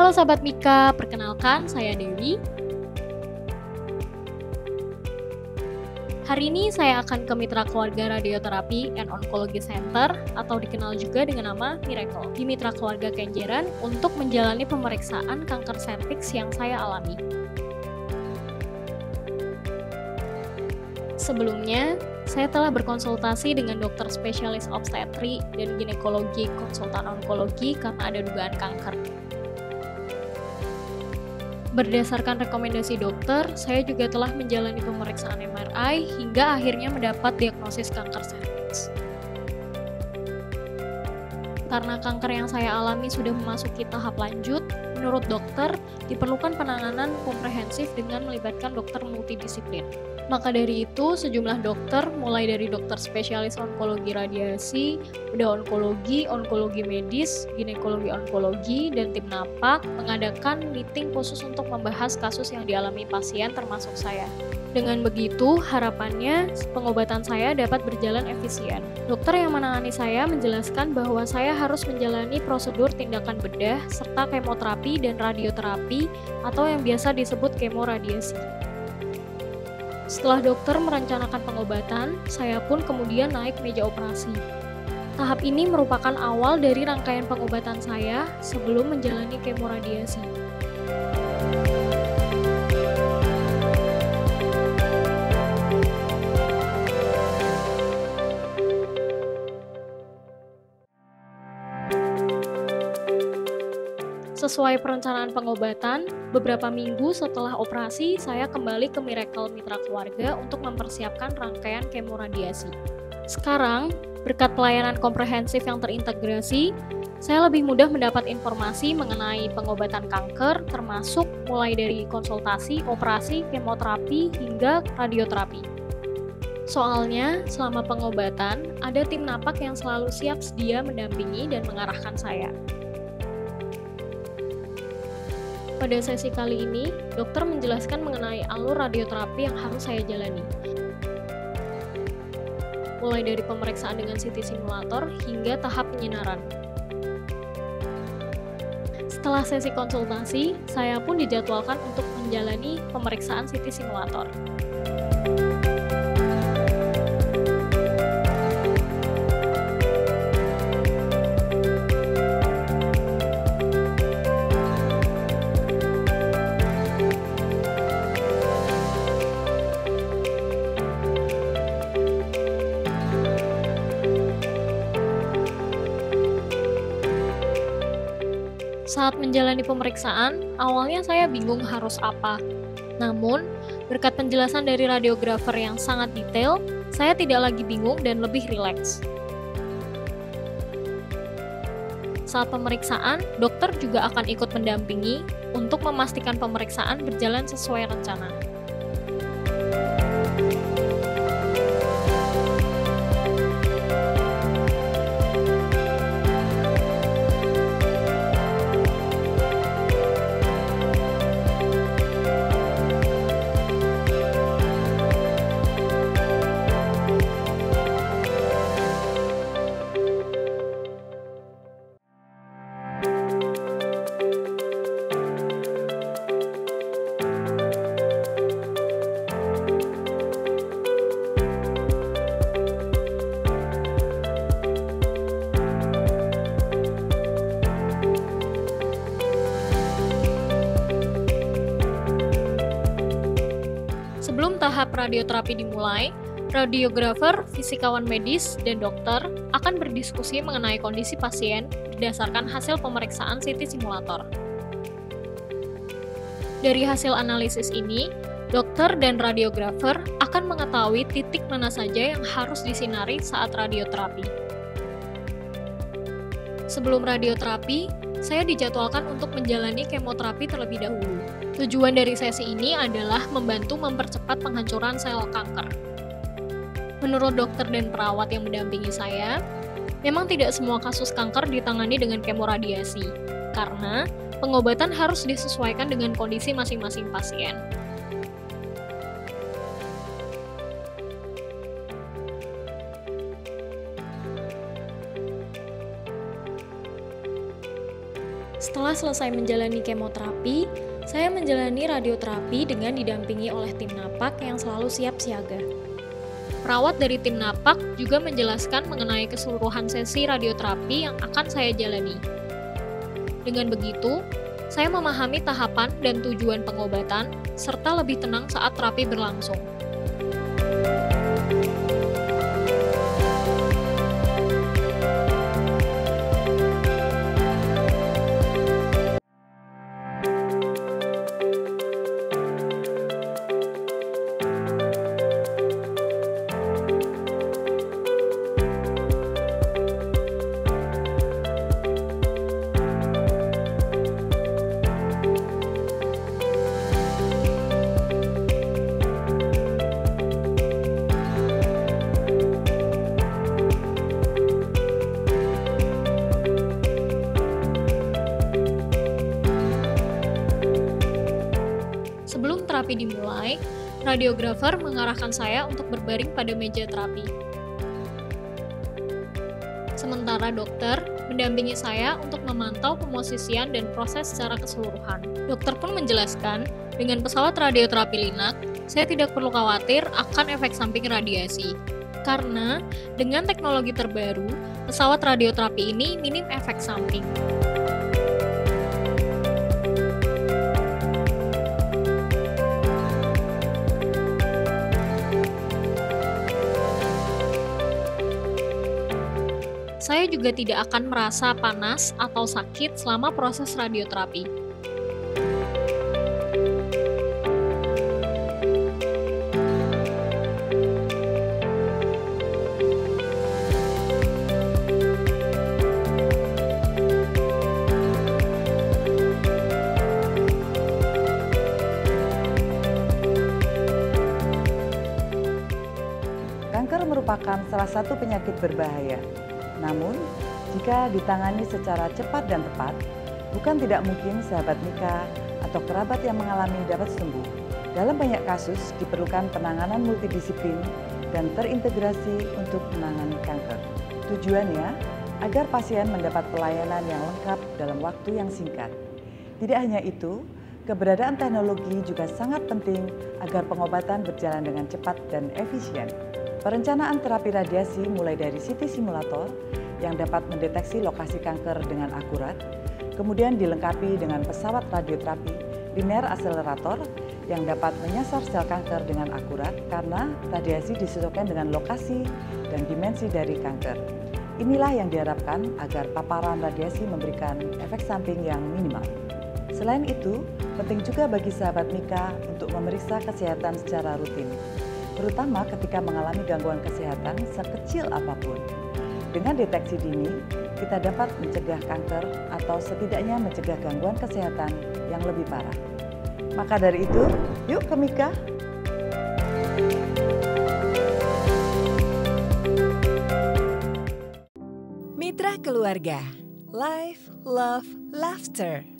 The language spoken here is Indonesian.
Halo Sahabat Mika, perkenalkan saya Dewi. Hari ini saya akan ke Mitra Keluarga Radioterapi and Oncology Center atau dikenal juga dengan nama Miracle di Mitra Keluarga Kenjeran untuk menjalani pemeriksaan kanker serviks yang saya alami. Sebelumnya, saya telah berkonsultasi dengan dokter spesialis obstetri dan ginekologi konsultan onkologi karena ada dugaan kanker. Berdasarkan rekomendasi dokter, saya juga telah menjalani pemeriksaan MRI hingga akhirnya mendapat diagnosis kanker serviks. Karena kanker yang saya alami sudah memasuki tahap lanjut, menurut dokter diperlukan penanganan komprehensif dengan melibatkan dokter multidisiplin. Maka dari itu, sejumlah dokter, mulai dari dokter spesialis onkologi radiasi, bedah onkologi, onkologi medis, ginekologi onkologi, dan tim napak mengadakan meeting khusus untuk membahas kasus yang dialami pasien termasuk saya. Dengan begitu, harapannya pengobatan saya dapat berjalan efisien. Dokter yang menangani saya menjelaskan bahwa saya harus menjalani prosedur tindakan bedah serta kemoterapi dan radioterapi atau yang biasa disebut kemoradiasi. Setelah dokter merencanakan pengobatan, saya pun kemudian naik meja operasi. Tahap ini merupakan awal dari rangkaian pengobatan saya sebelum menjalani kemoradiasi. Sesuai perencanaan pengobatan, beberapa minggu setelah operasi, saya kembali ke Miracle Mitra Keluarga untuk mempersiapkan rangkaian kemoradiasi. Sekarang, berkat pelayanan komprehensif yang terintegrasi, saya lebih mudah mendapat informasi mengenai pengobatan kanker, termasuk mulai dari konsultasi, operasi, kemoterapi, hingga radioterapi. Soalnya, selama pengobatan, ada tim napak yang selalu siap sedia mendampingi dan mengarahkan saya. Pada sesi kali ini, dokter menjelaskan mengenai alur radioterapi yang harus saya jalani. Mulai dari pemeriksaan dengan CT simulator hingga tahap penyinaran. Setelah sesi konsultasi, saya pun dijadwalkan untuk menjalani pemeriksaan CT simulator. Saat menjalani pemeriksaan, awalnya saya bingung harus apa. Namun, berkat penjelasan dari radiografer yang sangat detail, saya tidak lagi bingung dan lebih rileks. Saat pemeriksaan, dokter juga akan ikut mendampingi untuk memastikan pemeriksaan berjalan sesuai rencana. Sebelum tahap radioterapi dimulai, radiografer, fisikawan medis, dan dokter akan berdiskusi mengenai kondisi pasien berdasarkan hasil pemeriksaan CT simulator. Dari hasil analisis ini, dokter dan radiografer akan mengetahui titik mana saja yang harus disinari saat radioterapi. Sebelum radioterapi, saya dijadwalkan untuk menjalani kemoterapi terlebih dahulu. Tujuan dari sesi ini adalah membantu mempercepat penghancuran sel kanker. Menurut dokter dan perawat yang mendampingi saya, memang tidak semua kasus kanker ditangani dengan kemoradiasi, karena pengobatan harus disesuaikan dengan kondisi masing-masing pasien. Setelah selesai menjalani kemoterapi, saya menjalani radioterapi dengan didampingi oleh tim napak yang selalu siap siaga. Perawat dari tim napak juga menjelaskan mengenai keseluruhan sesi radioterapi yang akan saya jalani. Dengan begitu, saya memahami tahapan dan tujuan pengobatan, serta lebih tenang saat terapi berlangsung. Sebelum terapi dimulai, radiografer mengarahkan saya untuk berbaring pada meja terapi. Sementara dokter mendampingi saya untuk memantau pemosisian dan proses secara keseluruhan. Dokter pun menjelaskan, dengan pesawat radioterapi Linac, saya tidak perlu khawatir akan efek samping radiasi. Karena dengan teknologi terbaru, pesawat radioterapi ini minim efek samping. Saya juga tidak akan merasa panas atau sakit selama proses radioterapi. Kanker merupakan salah satu penyakit berbahaya. Namun, jika ditangani secara cepat dan tepat, bukan tidak mungkin sahabat Mika atau kerabat yang mengalami dapat sembuh. Dalam banyak kasus diperlukan penanganan multidisiplin dan terintegrasi untuk menangani kanker. Tujuannya agar pasien mendapat pelayanan yang lengkap dalam waktu yang singkat. Tidak hanya itu, keberadaan teknologi juga sangat penting agar pengobatan berjalan dengan cepat dan efisien. Perencanaan terapi radiasi mulai dari CT simulator yang dapat mendeteksi lokasi kanker dengan akurat, kemudian dilengkapi dengan pesawat radioterapi linear accelerator yang dapat menyasar sel kanker dengan akurat karena radiasi disesuaikan dengan lokasi dan dimensi dari kanker. Inilah yang diharapkan agar paparan radiasi memberikan efek samping yang minimal. Selain itu, penting juga bagi sahabat Mika untuk memeriksa kesehatan secara rutin, terutama ketika mengalami gangguan kesehatan sekecil apapun. Dengan deteksi dini, kita dapat mencegah kanker atau setidaknya mencegah gangguan kesehatan yang lebih parah. Maka dari itu, yuk ke Mika! Mitra Keluarga, Life, Love, Laughter.